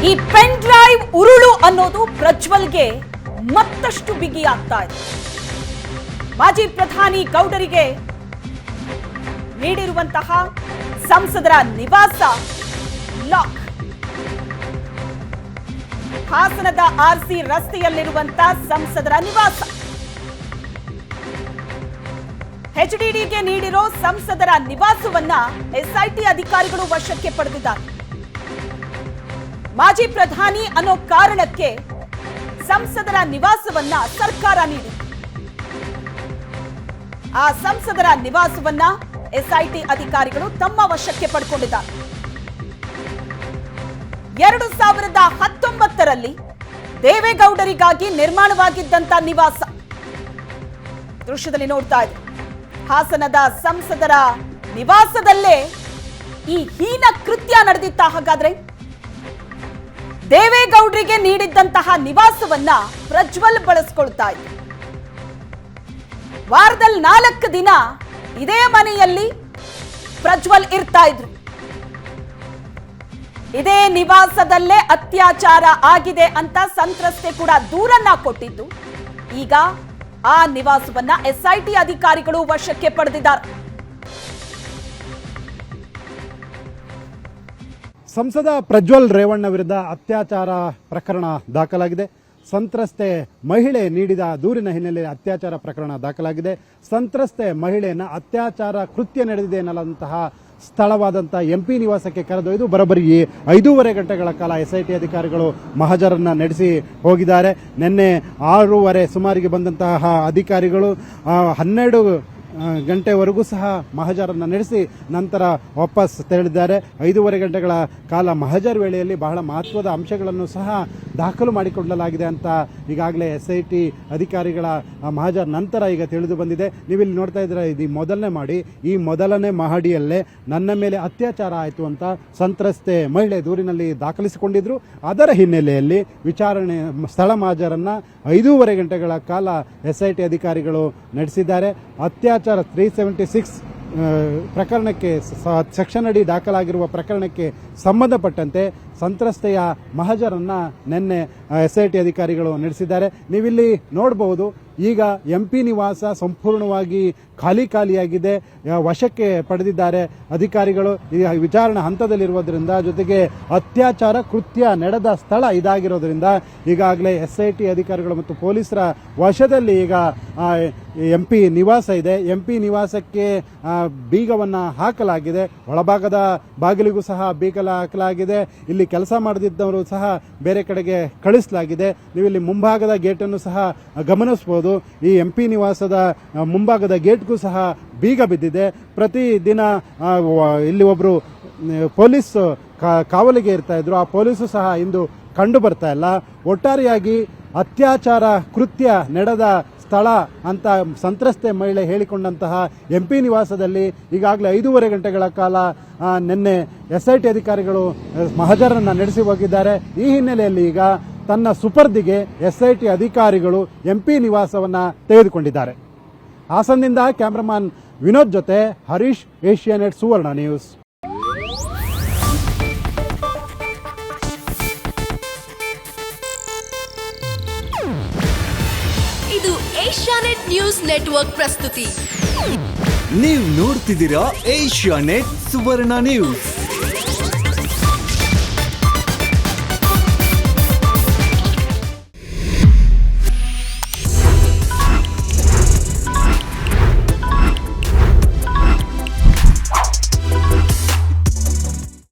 ಈ pen drive ಉರುಳು ಅನ್ನೋದು ಪ್ರಜ್ವಲ್ಗೆ ಮತ್ತಷ್ಟು ಬಿಗಿಯಾಗ್ತಾ ಇದೆ. ಮಾಜಿ ಪ್ರಧಾನಿ ಗೌಡರಿಗೆ ನೀಡಿರುವಂತಹ ಸಂಸದರ ನಿವಾಸ ಲಾಕ್. ಹಾಸನದ ಆರ್ಸಿ ರಸ್ತೆಯಲ್ಲಿರುವಂತಹ ಸಂಸದರ ನಿವಾಸ. ಎಚ್ಡಿಡಿಗೆ ನೀಡಿರೋ ಸಂಸದರ ನಿವಾಸವನ್ನ ಎಸ್ಐಟಿ ಅಧಿಕಾರಿಗಳು ವಶಕ್ಕೆ ಪಡೆದಿದ್ದಾರೆ. ಮಾಜಿ ಪ್ರಧಾನಿ ಅನ್ನೋ ಕಾರಣಕ್ಕೆ ಸಂಸದರ ನಿವಾಸವನ್ನ ಸರ್ಕಾರ ನೀಡಿದೆ. ಆ ಸಂಸದರ ನಿವಾಸವನ್ನ ಎಸ್ಐಟಿ ಅಧಿಕಾರಿಗಳು ತಮ್ಮ ವಶಕ್ಕೆ ಪಡೆದುಕೊಂಡಿದ್ದಾರೆ. 2019ರಲ್ಲಿ ದೇವೇಗೌಡರಿಗಾಗಿ ನಿರ್ಮಾಣವಾಗಿದ್ದಂತ ನಿವಾಸ ದೃಶ್ಯದಲ್ಲಿ ನೋಡ್ತಾ ಇದ್ದಾರೆ. ಹಾಸನದ ಸಂಸದರ ನಿವಾಸದಲ್ಲೇ ಈ ಹೀನ ಕೃತ್ಯ ನಡೆದಿತ್ತ. ಹಾಗಾದ್ರೆ ದೇವೇಗೌಡರಿಗೆ ನೀಡಿದ್ದಂತಹ ನಿವಾಸವನ್ನ ಪ್ರಜ್ವಲ್ ಬಳಸಿಕೊಳ್ತಾ ಇದ್ರು. ವಾರದಲ್ಲಿ 4 ದಿನ ಇದೇ ಮನೆಯಲ್ಲಿ ಪ್ರಜ್ವಲ್ ಇರ್ತಾ ಇದ್ರು. ಇದೇ ನಿವಾಸದಲ್ಲೇ ಅತ್ಯಾಚಾರ ಆಗಿದೆ ಅಂತ ಸಂತ್ರಸ್ತೆ ಕೂಡ ದೂರನ್ನ ಕೊಟ್ಟಿದ್ದು. ಈಗ ಆ ನಿವಾಸವನ್ನ ಎಸ್ಐಟಿ ಅಧಿಕಾರಿಗಳು ವಶಕ್ಕೆ ಪಡೆದಿದ್ದಾರೆ. ಸಂಸದ ಪ್ರಜ್ವಲ್ ರೇವಣ್ಣ ವಿರುದ್ಧ ಅತ್ಯಾಚಾರ ಪ್ರಕರಣ ದಾಖಲಾಗಿದೆ. ಸಂತ್ರಸ್ತೆ ಮಹಿಳೆ ನೀಡಿದ ದೂರಿನ ಹಿನ್ನೆಲೆಯಲ್ಲಿ ಅತ್ಯಾಚಾರ ಪ್ರಕರಣ ದಾಖಲಾಗಿದೆ. ಸಂತ್ರಸ್ತೆ ಮಹಿಳೆಯನ್ನ ಅತ್ಯಾಚಾರ ಕೃತ್ಯ ನಡೆದಿದೆ ಎನ್ನಲಾದಂತಹ ಸ್ಥಳವಾದಂಥ ಎಂಪಿ ನಿವಾಸಕ್ಕೆ ಕರೆದೊಯ್ದು ಬರೋಬ್ಬರಿ 5.5 ಗಂಟೆಗಳ ಕಾಲ ಎಸ್ಐಟಿ ಅಧಿಕಾರಿಗಳು ಮಹಜರನ್ನ ನಡೆಸಿ ಹೋಗಿದ್ದಾರೆ. ನಿನ್ನೆ 6:30 ಸುಮಾರಿಗೆ ಬಂದಂತಹ ಅಧಿಕಾರಿಗಳು 12 ಗಂಟೆವರೆಗೂ ಸಹ ಮಹಜರನ್ನು ನಡೆಸಿ ನಂತರ ವಾಪಸ್ ತೆರಳಿದ್ದಾರೆ. 5.5 ಗಂಟೆಗಳ ಕಾಲ ಮಹಜರ್ ವೇಳೆಯಲ್ಲಿ ಬಹಳ ಮಹತ್ವದ ಅಂಶಗಳನ್ನು ಸಹ ದಾಖಲು ಮಾಡಿಕೊಳ್ಳಲಾಗಿದೆ ಅಂತ ಈಗಾಗಲೇ ಎಸ್ಐಟಿ ಅಧಿಕಾರಿಗಳ ಮಹಜರ್ ನಂತರ ಈಗ ತಿಳಿದು ಬಂದಿದೆ. ನೀವಿಲ್ಲಿ ನೋಡ್ತಾ ಇದ್ರೆ ಇದು ಈ ಮೊದಲನೇ ಮಹಡಿಯಲ್ಲೇ ನನ್ನ ಮೇಲೆ ಅತ್ಯಾಚಾರ ಆಯಿತು ಅಂತ ಸಂತ್ರಸ್ತೆ ಮಹಿಳೆ ದೂರಿನಲ್ಲಿ ದಾಖಲಿಸಿಕೊಂಡಿದ್ರು. ಅದರ ಹಿನ್ನೆಲೆಯಲ್ಲಿ ವಿಚಾರಣೆ ಸ್ಥಳ ಮಹಜರನ್ನು 5.5 ಗಂಟೆಗಳ ಕಾಲ ಎಸ್ಐಟಿ ಅಧಿಕಾರಿಗಳು ನಡೆಸಿದ್ದಾರೆ. ಅತ್ಯಾಚಾರ 376 ಪ್ರಕರಣಕ್ಕೆ ಸೆಕ್ಷನ್ ಅಡಿ ದಾಖಲಾಗಿರುವ ಪ್ರಕರಣಕ್ಕೆ ಸಂಬಂಧಪಟ್ಟಂತೆ ಸಂತ್ರಸ್ತೆಯ ಮಹಜರನ್ನ ನಿನ್ನೆ ಎಸ್ಐಟಿ ಅಧಿಕಾರಿಗಳು ನಡೆಸಿದ್ದಾರೆ. ನೀವಿಲ್ಲಿ ನೋಡಬಹುದು, ಈಗ ಎಂಪಿ ನಿವಾಸ ಸಂಪೂರ್ಣವಾಗಿ ಖಾಲಿಯಾಗಿದೆ, ವಶಕ್ಕೆ ಪಡೆದಿದ್ದಾರೆ ಅಧಿಕಾರಿಗಳು. ಈ ವಿಚಾರಣಾ ಹಂತದಲ್ಲಿರುವುದರಿಂದ ಜೊತೆಗೆ ಅತ್ಯಾಚಾರ ಕೃತ್ಯ ನಡೆದ ಸ್ಥಳ ಇದಾಗಿರೋದ್ರಿಂದ ಈಗಾಗಲೇ ಎಸ್ಐಟಿ ಅಧಿಕಾರಿಗಳು ಮತ್ತು ಪೊಲೀಸರ ವಶದಲ್ಲಿ ಈಗ ಎಂಪಿ ನಿವಾಸ ಇದೆ. ಎಂಪಿ ನಿವಾಸಕ್ಕೆ ಬೀಗವನ್ನು ಹಾಕಲಾಗಿದೆ. ಒಳಭಾಗದ ಬಾಗಿಲಿಗೂ ಸಹ ಬೀಗ ಹಾಕಲಾಗಿದೆ. ಇಲ್ಲಿ ಕೆಲಸ ಮಾಡದಿದ್ದವರು ಸಹ ಬೇರೆ ಕಡೆಗೆ ಕಳಿಸಲಾಗಿದೆ. ನೀವು ಇಲ್ಲಿ ಮುಂಭಾಗದ ಗೇಟನ್ನು ಸಹ ಗಮನಿಸಬಹುದು. ಈ ಎಂಪಿ ನಿವಾಸದ ಮುಂಭಾಗದ ಗೇಟ್ಗೂ ಸಹ ಬೀಗ ಬಿದ್ದಿದೆ. ಪ್ರತಿದಿನ ಇಲ್ಲಿ ಒಬ್ಬರು ಪೊಲೀಸ್ ಕಾವಲಿಗೆ ಇರ್ತಾ ಇದ್ರು. ಆ ಪೊಲೀಸು ಸಹ ಇಂದು ಕಂಡು ಬರ್ತಾ ಇಲ್ಲ. ಒಟ್ಟಾರೆಯಾಗಿ ಅತ್ಯಾಚಾರ ಕೃತ್ಯ ನಡೆದ ಸ್ಥಳ ಅಂತ ಸಂತ್ರಸ್ತೆ ಮಹಿಳೆ ಹೇಳಿಕೊಂಡಂತಹ ಎಂಪಿ ನಿವಾಸದಲ್ಲಿ ಈಗಾಗಲೇ 5.5 ಗಂಟೆಗಳ ಕಾಲ ನಿನ್ನೆ ಎಸ್ಐಟಿ ಅಧಿಕಾರಿಗಳು ಮಹಜರನ್ನು ನಡೆಸಿ ಹೋಗಿದ್ದಾರೆ. ಈ ಹಿನ್ನೆಲೆಯಲ್ಲಿ ಈಗ ತನ್ನ ಸುಪರ್ದಿಗೆ ಎಸ್ಐಟಿ ಅಧಿಕಾರಿಗಳು ಎಂಪಿ ನಿವಾಸವನ್ನು ತೆಗೆದುಕೊಂಡಿದ್ದಾರೆ. ಹಾಸನದಿಂದ ಕ್ಯಾಮರಾಮನ್ ವಿನೋದ್ ಜೊತೆ ಹರೀಶ್, ಏಷ್ಯಾನೆಟ್ ಸುವರ್ಣ ನ್ಯೂಸ್. ಇದು ಏಷ್ಯಾನೆಟ್ ನ್ಯೂಸ್ ನೆಟ್ವರ್ಕ್ ಪ್ರಸ್ತುತಿ. ನೀವು ನೋಡ್ತಿದ್ದೀರಾ ಏಷ್ಯಾನೆಟ್ ಸುವರ್ಣ ನ್ಯೂಸ್.